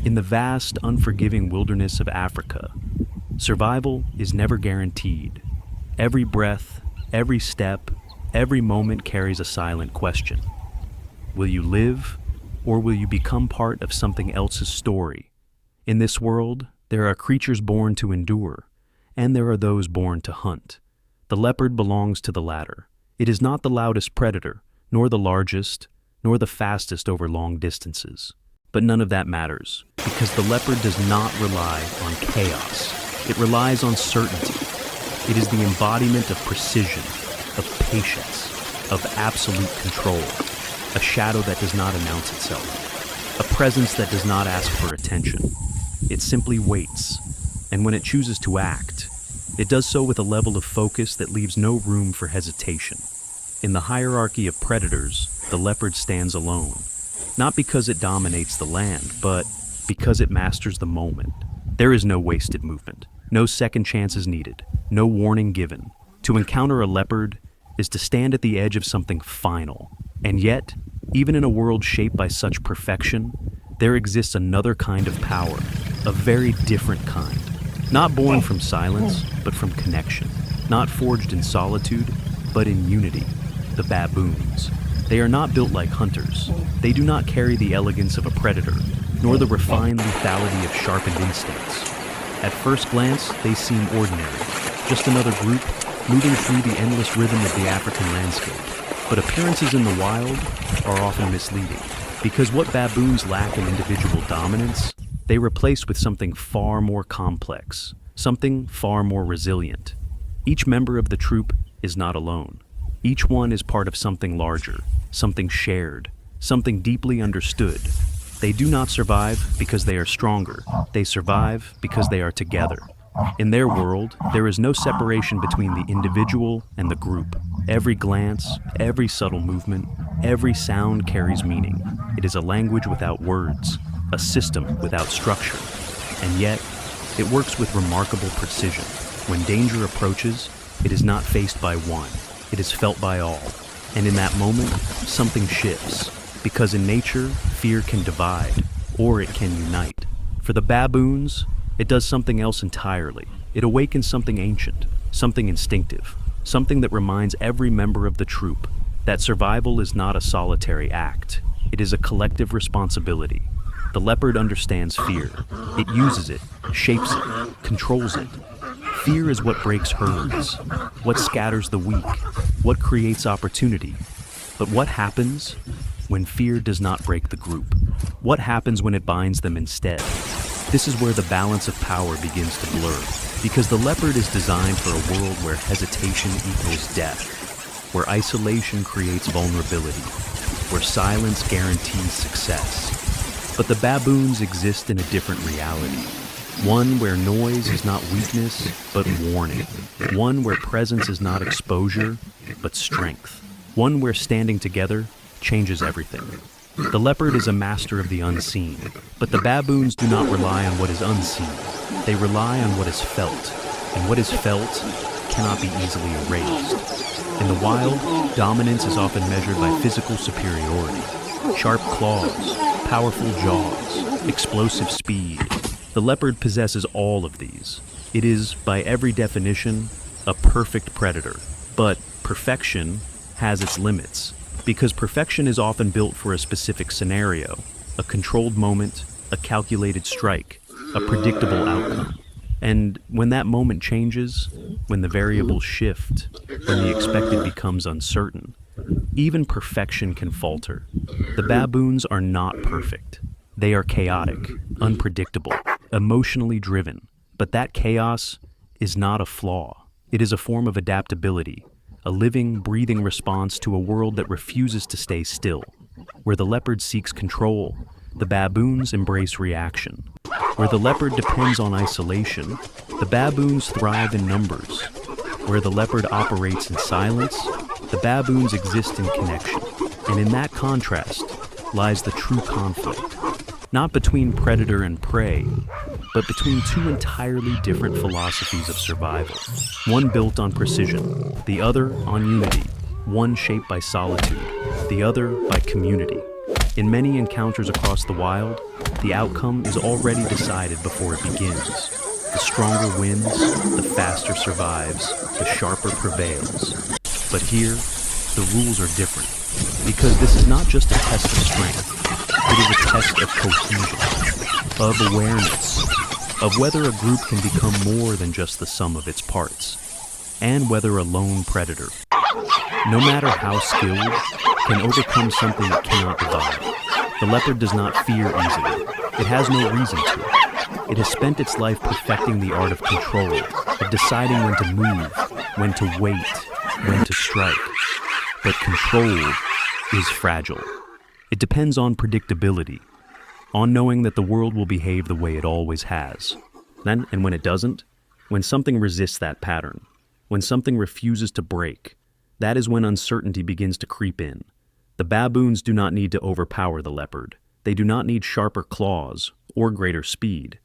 In the vast, unforgiving wilderness of Africa, survival is never guaranteed. Every breath, every step, every moment carries a silent question. Will you live, or will you become part of something else's story? In this world, there are creatures born to endure, and there are those born to hunt. The leopard belongs to the latter. It is not the loudest predator, nor the largest, nor the fastest over long distances. But none of that matters, because the leopard does not rely on chaos. It relies on certainty. It is the embodiment of precision, of patience, of absolute control, a shadow that does not announce itself, a presence that does not ask for attention. It simply waits, and when it chooses to act, it does so with a level of focus that leaves no room for hesitation. In the hierarchy of predators, the leopard stands alone, not because it dominates the land, but because it masters the moment. There is no wasted movement, no second chances needed, no warning given. To encounter a leopard is to stand at the edge of something final. And yet, even in a world shaped by such perfection, there exists another kind of power, a very different kind. Not born from silence, but from connection. Not forged in solitude, but in unity. The baboons. They are not built like hunters. They do not carry the elegance of a predator, nor the refined lethality of sharpened instincts. At first glance, they seem ordinary, just another group moving through the endless rhythm of the African landscape. But appearances in the wild are often misleading, because what baboons lack in individual dominance, they replace with something far more complex, something far more resilient. Each member of the troop is not alone. Each one is part of something larger, something shared, something deeply understood. They do not survive because they are stronger. They survive because they are together. In their world, there is no separation between the individual and the group. Every glance, every subtle movement, every sound carries meaning. It is a language without words, a system without structure. And yet, it works with remarkable precision. When danger approaches, it is not faced by one. It is felt by all. And in that moment, something shifts. Because in nature, fear can divide, or it can unite. For the baboons, it does something else entirely. It awakens something ancient, something instinctive, something that reminds every member of the troop that survival is not a solitary act. It is a collective responsibility. The leopard understands fear. It uses it, shapes it, controls it. Fear is what breaks herds, what scatters the weak, what creates opportunity. But what happens when fear does not break the group? What happens when it binds them instead? This is where the balance of power begins to blur, because the leopard is designed for a world where hesitation equals death, where isolation creates vulnerability, where silence guarantees success. But the baboons exist in a different reality. One where noise is not weakness, but warning. One where presence is not exposure, but strength. One where standing together changes everything. The leopard is a master of the unseen, but the baboons do not rely on what is unseen. They rely on what is felt, and what is felt cannot be easily erased. In the wild, dominance is often measured by physical superiority. Sharp claws, powerful jaws, explosive speed. The leopard possesses all of these. It is, by every definition, a perfect predator. But perfection has its limits, because perfection is often built for a specific scenario, a controlled moment, a calculated strike, a predictable outcome. And when that moment changes, when the variables shift, when the expected becomes uncertain, even perfection can falter. The baboons are not perfect. They are chaotic, unpredictable, emotionally driven. But that chaos is not a flaw. It is a form of adaptability, a living, breathing response to a world that refuses to stay still. Where the leopard seeks control, the baboons embrace reaction. Where the leopard depends on isolation, the baboons thrive in numbers. Where the leopard operates in silence, the baboons exist in connection. And in that contrast lies the true conflict. Not between predator and prey, but between two entirely different philosophies of survival. One built on precision, the other on unity. One shaped by solitude, the other by community. In many encounters across the wild, The outcome is already decided before it begins. The stronger wins, the faster survives, the sharper prevails. But here, the rules are different, because this is not just a test of strength, it is a test of cohesion, of awareness, of whether a group can become more than just the sum of its parts, and whether a lone predator, no matter how skilled, can overcome something it cannot divide. The leopard does not fear easily. It has no reason to. It has spent its life perfecting the art of control, of deciding when to move, when to wait, when to strike. But control is fragile. It depends on predictability, on knowing that the world will behave the way it always has. Then, and when it doesn't, when something resists that pattern, when something refuses to break, that is when uncertainty begins to creep in. The baboons do not need to overpower the leopard. They do not need sharper claws or greater speed.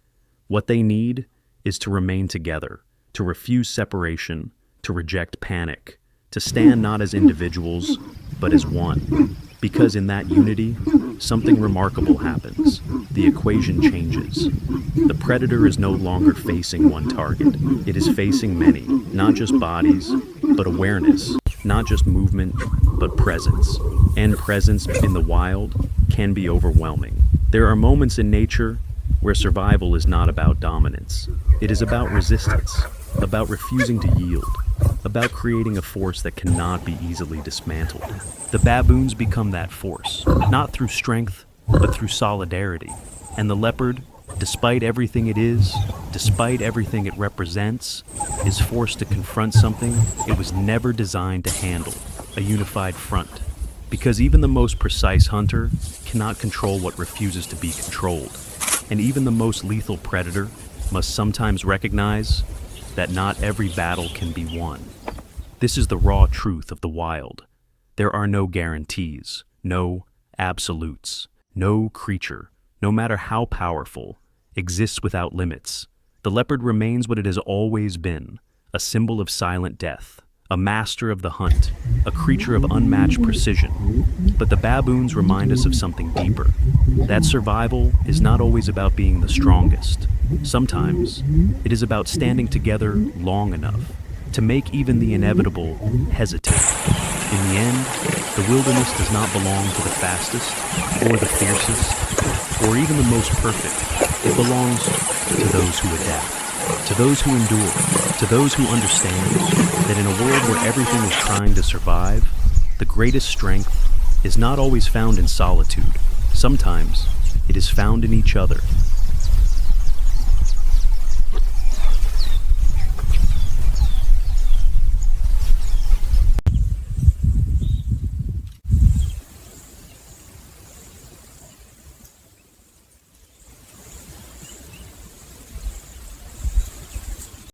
What they need is to remain together, to refuse separation, to reject panic, to stand not as individuals, but as one. Because in that unity, something remarkable happens. The equation changes. The predator is no longer facing one target. It is facing many, not just bodies, but awareness, not just movement, but presence. And presence in the wild can be overwhelming. There are moments in nature where survival is not about dominance. It is about resistance, about refusing to yield, about creating a force that cannot be easily dismantled. The baboons become that force, not through strength, but through solidarity. And the leopard, despite everything it is, despite everything it represents, is forced to confront something it was never designed to handle, a unified front. Because even the most precise hunter cannot control what refuses to be controlled. And even the most lethal predator must sometimes recognize that not every battle can be won. This is the raw truth of the wild. There are no guarantees, no absolutes. No creature, no matter how powerful, exists without limits. The leopard remains what it has always been, a symbol of silent death, a master of the hunt, a creature of unmatched precision. But the baboons remind us of something deeper. That survival is not always about being the strongest. Sometimes it is about standing together long enough to make even the inevitable hesitate. In the end, the wilderness does not belong to the fastest, or the fiercest, or even the most perfect. It belongs to those who adapt, to those who endure, to those who understand that in a world where everything is trying to survive, the greatest strength is not always found in solitude. Sometimes it is found in each other.